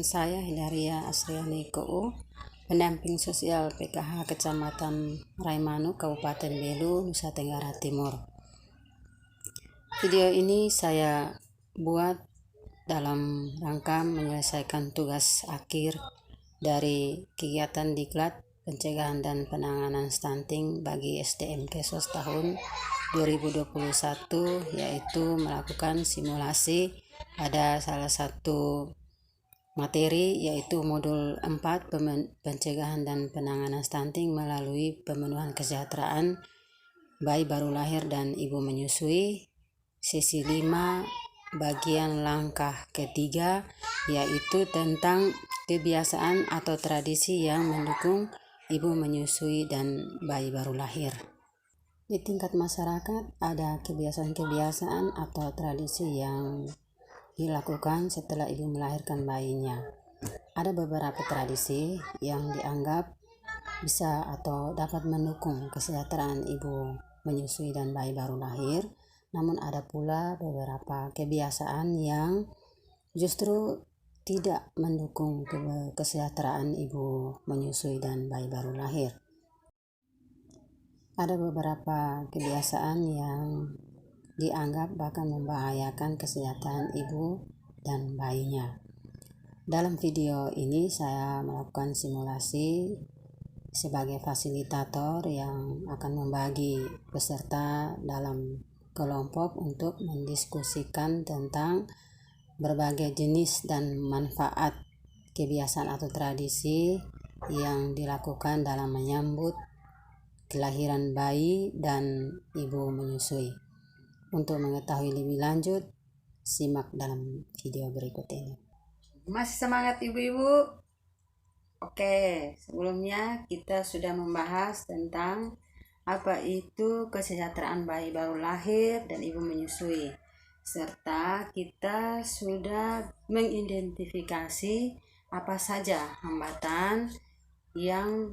Dengan saya Hilaria Asriani KU, pendamping sosial PKH Kecamatan Raimanu, Kabupaten Belu, Nusa Tenggara Timur. Video ini saya buat dalam rangka menyelesaikan tugas akhir dari kegiatan Diklat Pencegahan dan Penanganan Stunting bagi SDM Kesos tahun 2021, yaitu melakukan simulasi pada salah satu materi, yaitu modul 4 pencegahan dan penanganan stunting melalui pemenuhan kesejahteraan bayi baru lahir dan ibu menyusui, sesi 5 bagian langkah ketiga, yaitu tentang kebiasaan atau tradisi yang mendukung ibu menyusui dan bayi baru lahir. Di tingkat masyarakat ada kebiasaan-kebiasaan atau tradisi yang dilakukan setelah ibu melahirkan bayinya. Ada beberapa tradisi yang dianggap bisa atau dapat mendukung kesejahteraan ibu menyusui dan bayi baru lahir, namun ada pula beberapa kebiasaan yang justru tidak mendukung kesejahteraan ibu menyusui dan bayi baru lahir. Ada beberapa kebiasaan yang dianggap bahkan membahayakan kesehatan ibu dan bayinya. Dalam video ini saya melakukan simulasi sebagai fasilitator yang akan membagi peserta dalam kelompok untuk mendiskusikan tentang berbagai jenis dan manfaat kebiasaan atau tradisi yang dilakukan dalam menyambut kelahiran bayi dan ibu menyusui. Untuk mengetahui lebih lanjut, simak dalam video berikut ini. Masih semangat ibu-ibu? Oke, sebelumnya kita sudah membahas tentang apa itu kesejahteraan bayi baru lahir dan ibu menyusui, serta kita sudah mengidentifikasi apa saja hambatan yang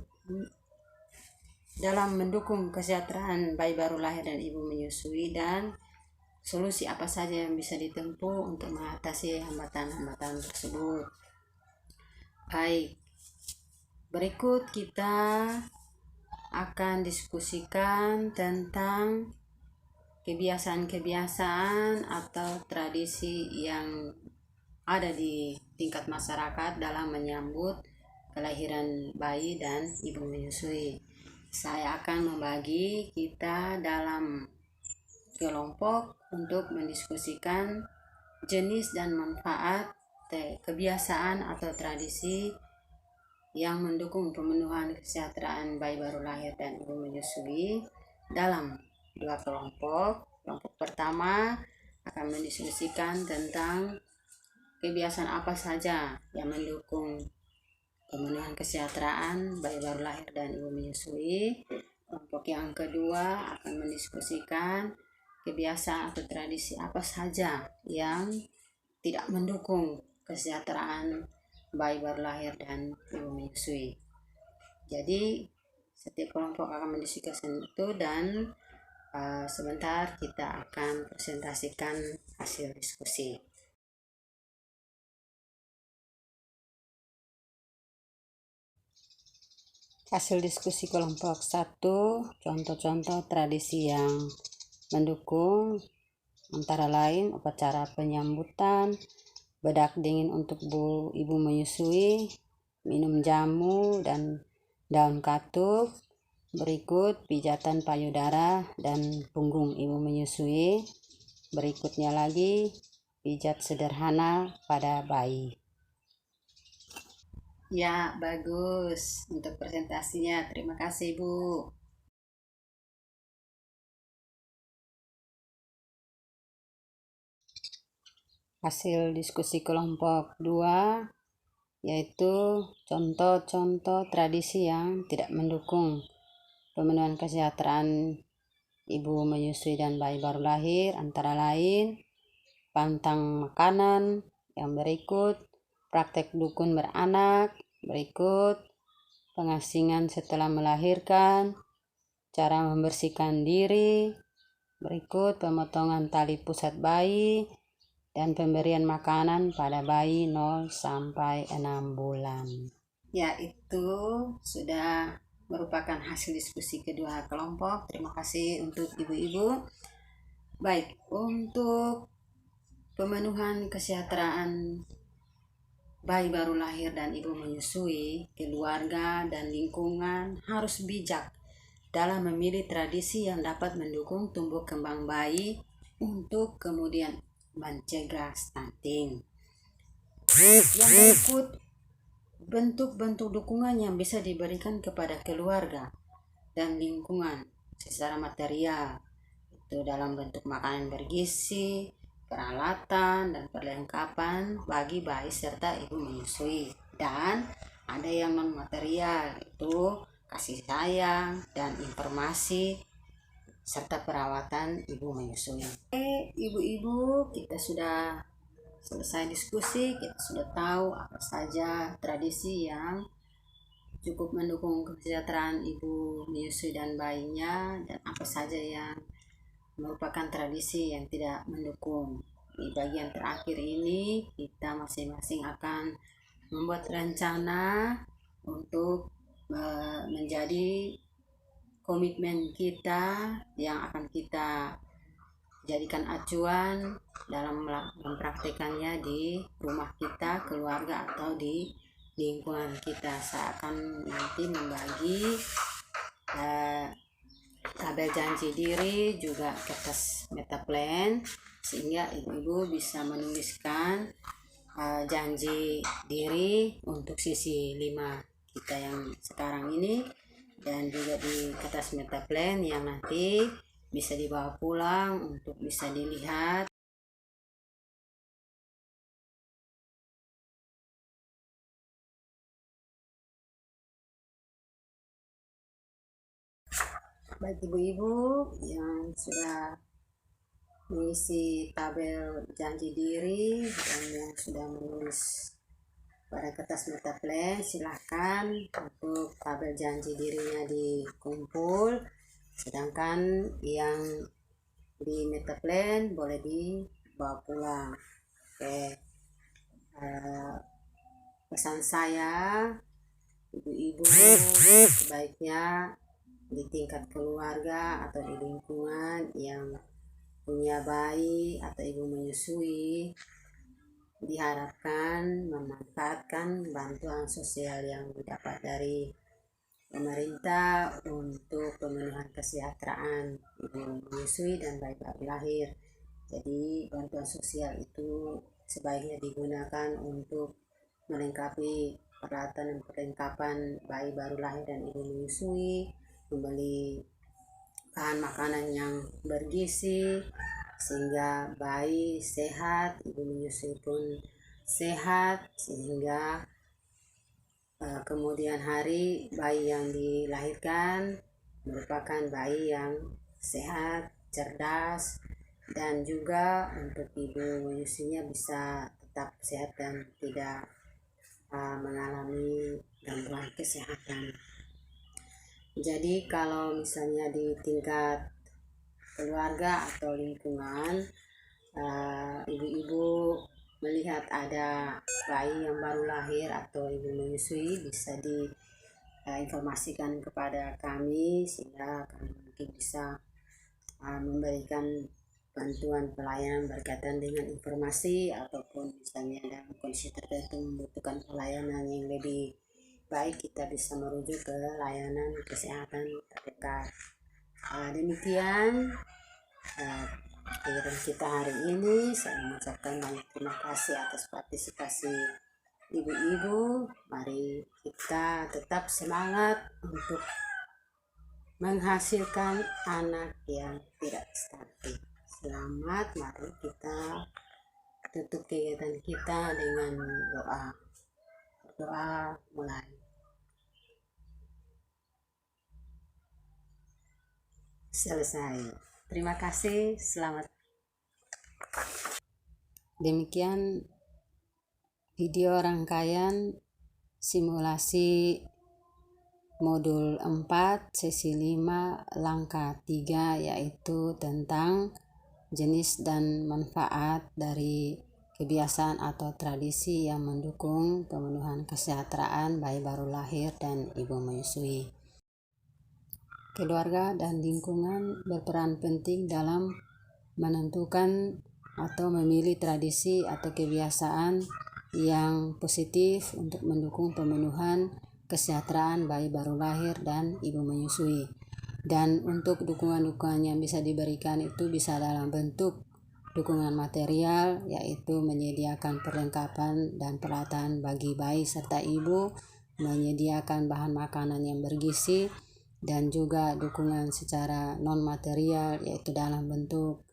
dalam mendukung kesejahteraan bayi baru lahir dan ibu menyusui, dan solusi apa saja yang bisa ditempuh untuk mengatasi hambatan-hambatan tersebut. Baik, berikut kita akan diskusikan tentang kebiasaan-kebiasaan atau tradisi yang ada di tingkat masyarakat dalam menyambut kelahiran bayi dan ibu menyusui. Saya akan membagi kita dalam kelompok untuk mendiskusikan jenis dan manfaat kebiasaan atau tradisi yang mendukung pemenuhan kesejahteraan bayi baru lahir dan ibu menyusui dalam dua kelompok. Kelompok pertama akan mendiskusikan tentang kebiasaan apa saja yang mendukung pemenuhan kesejahteraan bayi baru lahir dan ibu menyusui. Kelompok yang kedua akan mendiskusikan kebiasaan atau tradisi apa saja yang tidak mendukung kesejahteraan bayi baru lahir dan ibu menyusui. Jadi setiap kelompok akan mendiskusikan itu, dan sebentar kita akan presentasikan hasil diskusi. Hasil diskusi kelompok 1, contoh-contoh tradisi yang mendukung antara lain upacara penyambutan, bedak dingin untuk ibu menyusui, minum jamu dan daun katuk, berikut pijatan payudara dan punggung ibu menyusui, berikutnya lagi pijat sederhana pada bayi. Ya, bagus untuk presentasinya. Terima kasih, Bu. Hasil diskusi kelompok 2 yaitu contoh-contoh tradisi yang tidak mendukung pemenuhan kesejahteraan ibu menyusui dan bayi baru lahir, antara lain pantang makanan yang berikut, praktek dukun beranak berikut, pengasingan setelah melahirkan, cara membersihkan diri berikut, pemotongan tali pusat bayi, dan pemberian makanan pada bayi 0 sampai 6 bulan. Ya, itu sudah merupakan hasil diskusi kedua kelompok. Terima kasih untuk ibu-ibu. Baik, untuk pemenuhan kesejahteraan bayi baru lahir dan ibu menyusui, keluarga dan lingkungan harus bijak dalam memilih tradisi yang dapat mendukung tumbuh kembang bayi untuk kemudian mencegah stunting. Yang berikut bentuk-bentuk dukungan yang bisa diberikan kepada keluarga dan lingkungan secara material, itu dalam bentuk makanan bergizi, peralatan dan perlengkapan bagi bayi serta ibu menyusui. Dan ada yang non material, itu kasih sayang dan informasi serta perawatan ibu menyusui. Ibu-ibu, kita sudah selesai diskusi, kita sudah tahu apa saja tradisi yang cukup mendukung kesejahteraan ibu menyusui dan bayinya, dan apa saja yang merupakan tradisi yang tidak mendukung. Di bagian terakhir ini kita masing-masing akan membuat rencana untuk menjadi komitmen kita yang akan kita jadikan acuan dalam mempraktekannya di rumah kita, keluarga, atau di lingkungan kita. Saya akan nanti membagi tabel janji diri, juga kertas metaplan, sehingga ibu-ibu bisa menuliskan janji diri untuk sisi 5 kita yang sekarang ini, dan juga di kertas metaplan yang nanti bisa dibawa pulang untuk bisa dilihat. Baik ibu-ibu yang sudah mengisi tabel janji diri dan yang sudah menulis pada kertas metaplan, silahkan untuk tabel janji dirinya dikumpul, sedangkan yang di metaplan boleh dibawa pulang. Oke. Pesan saya, ibu-ibu sebaiknya di tingkat keluarga atau di lingkungan yang punya bayi atau ibu menyusui, diharapkan memanfaatkan bantuan sosial yang didapat dari pemerintah untuk pemenuhan kesejahteraan ibu menyusui dan bayi baru lahir. Jadi bantuan sosial itu sebaiknya digunakan untuk melengkapi peralatan dan perlengkapan bayi baru lahir dan ibu menyusui, membeli bahan makanan yang bergizi sehingga bayi sehat, ibu menyusui pun sehat, sehingga kemudian hari bayi yang dilahirkan merupakan bayi yang sehat, cerdas, dan juga untuk ibu menyusuinya bisa tetap sehat dan tidak mengalami gangguan kesehatan. Jadi kalau misalnya di tingkat keluarga atau lingkungan, ibu-ibu melihat ada bayi yang baru lahir atau ibu menyusui, bisa diinformasikan kepada kami sehingga kami mungkin bisa memberikan bantuan pelayanan berkaitan dengan informasi, ataupun misalnya dalam kondisi tertentu membutuhkan pelayanan yang lebih baik, kita bisa merujuk ke layanan kesehatan terdekat. Demikian kegiatan kita hari ini. Saya mengucapkan banyak terima kasih atas partisipasi ibu-ibu. Mari kita tetap semangat untuk menghasilkan anak yang tidak stunting. Selamat, mari kita tutup kegiatan kita dengan doa. Doa mulai. Selesai. Terima kasih, selamat. Demikian video rangkaian simulasi modul 4 sesi 5 langkah 3, yaitu tentang jenis dan manfaat dari kebiasaan atau tradisi yang mendukung pemenuhan kesejahteraan bayi baru lahir dan ibu menyusui. Keluarga dan lingkungan berperan penting dalam menentukan atau memilih tradisi atau kebiasaan yang positif untuk mendukung pemenuhan kesejahteraan bayi baru lahir dan ibu menyusui. Dan untuk dukungan-dukungan yang bisa diberikan itu bisa dalam bentuk dukungan material, yaitu menyediakan perlengkapan dan peralatan bagi bayi serta ibu, menyediakan bahan makanan yang bergizi, dan juga dukungan secara non-material, yaitu dalam bentuk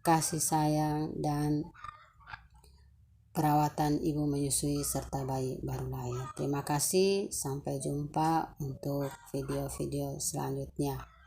kasih sayang dan perawatan ibu menyusui serta bayi baru lahir. Terima kasih, sampai jumpa untuk video-video selanjutnya.